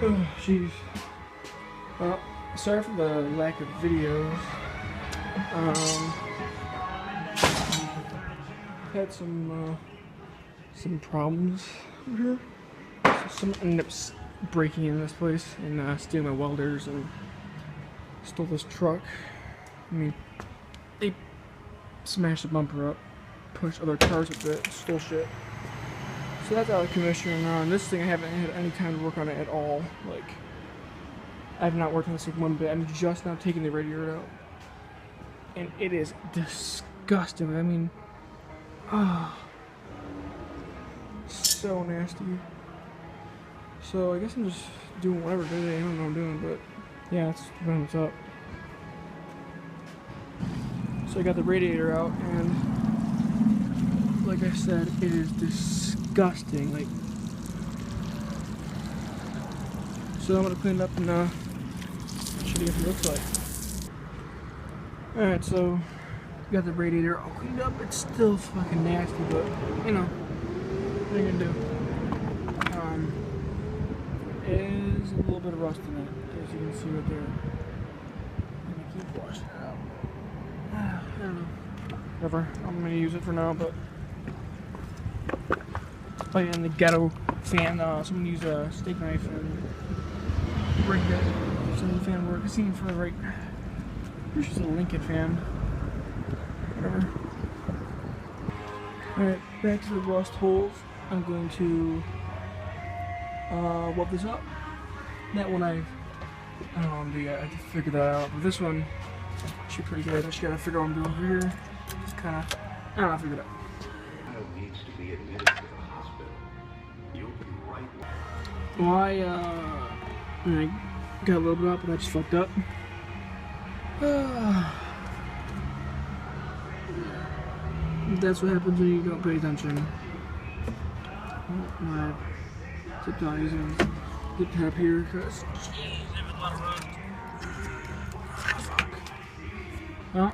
Oh, jeez. Well, sorry for the lack of videos. Had some problems over here. So someone ended up breaking in this place and stealing my welders and stole this truck. I mean, they smashed the bumper up, pushed other cars a bit, stole shit. So that's out of commission. And this thing I haven't had any time to work on it at all. Like, I have not worked on this like one bit. I'm just now taking the radiator out, and it is disgusting. I mean, so nasty. So I guess I'm just doing whatever today. I don't know what I'm doing, but yeah, that's what's up. So I got the radiator out, and like I said, it is disgusting. Like, so I'm gonna clean it up and show you what it looks like. All right, so got the radiator all cleaned up. It's still fucking nasty, but you know, what are you gonna do? Is a little bit of rust in it, as you can see right there. I'm gonna keep washing it out. I don't know. Whatever. I'm gonna use it for now, but. Oh yeah, and the ghetto fan. Someone used a steak knife and rigged it so the fan worked. I seen it for the right. Here's just a Lincoln fan. Whatever. Alright, back to the rust holes. I'm going to weld this up. That one I don't know what I'm doing yet. I have to figure that out. But this one should be pretty good. I just gotta figure out what I'm doing over here. Just kinda, I don't know, figure it out. Needs to be admitted to the hospital. You'll be right. Well, I got a little bit up, but I just fucked up. That's what happens when you don't pay attention. Oh, my zip tie using zip tab here because there's a lot of rust. Fuck. Oh.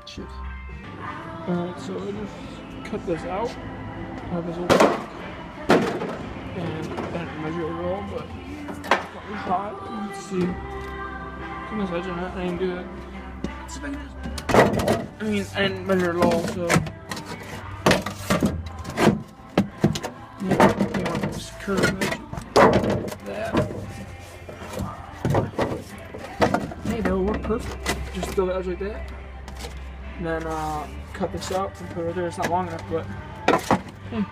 Shit. Alright, so I just cut this out. I have this open. And I didn't measure it at all, but it's probably hot. Let's see. Put this edge on it. I didn't do it. Let's see if I can just. I mean, I didn't measure it at all, so. Yeah, you want this curve edge. That. Hey, that will work perfect. Just throw the edge like that. And then cut this out and put it right there. It's not long enough, but hey.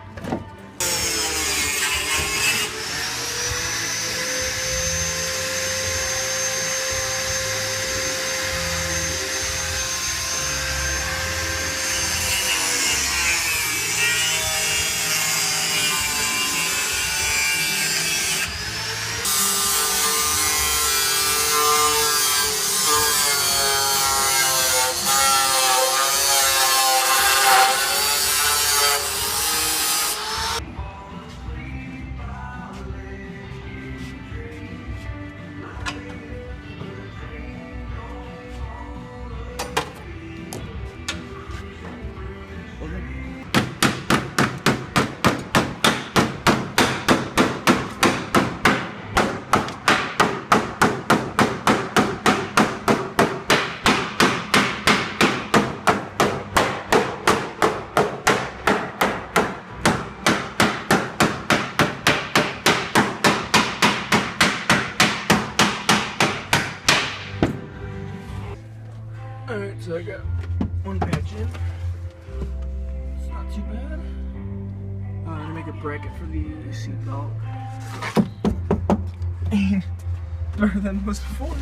Alright, so I got one patch in. It's not too bad. I'm gonna make a bracket for the seat belt. And better than it was before.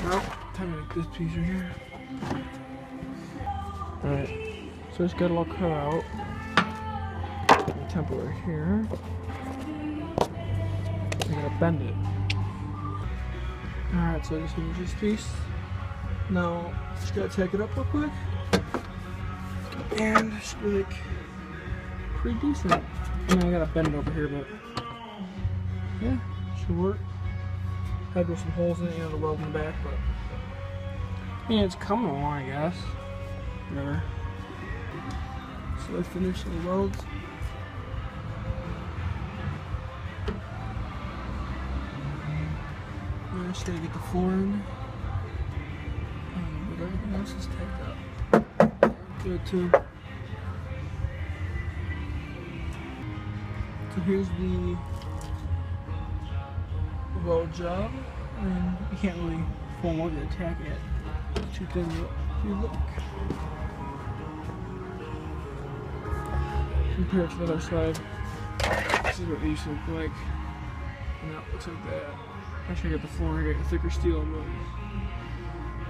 Well, time to make this piece right here. Alright, so I just got it all cut out. The template right here. I'm gonna bend it. Alright, so I just use this piece. Now, just gotta take it up real quick. And it should be like pretty decent. I mean, I gotta bend it over here, but yeah, should work. Had to put some holes in it, you know, to weld in the back, but yeah, it's coming along, I guess. Whatever. So I finished the welds. just gotta get the flooring. But everything else is tacked up. Good too. So here's the weld job, and you can't really form what to attack it. It's too thin. If you look, compared to the other side, this is what it used to look like, and now it looks like that. Actually, I got the flooring, I got the thicker steel, but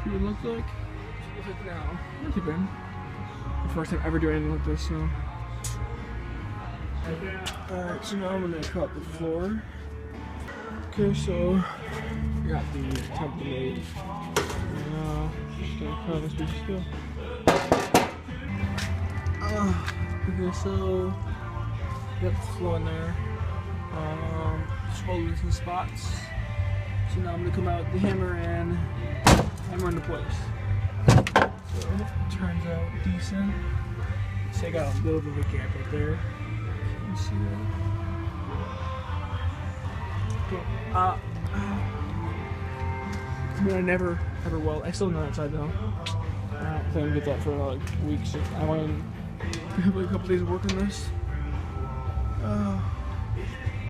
see what it looked like? It looks like now. Not too bad. The first time ever doing anything like this, so. Alright, so now I'm gonna cut the floor. Okay, so I got the template made. Just gonna cut this piece of steel. Okay, so got the floor in there. Just welded in some spots. So now I'm gonna come out with the hammer and hammer into place. So it turns out decent. So I got a little bit of a gap right there. You can see that. I mean, I never ever weld. I still know that side though. I don't think I'm gonna get that for like weeks. I want to have like a couple days of work on this.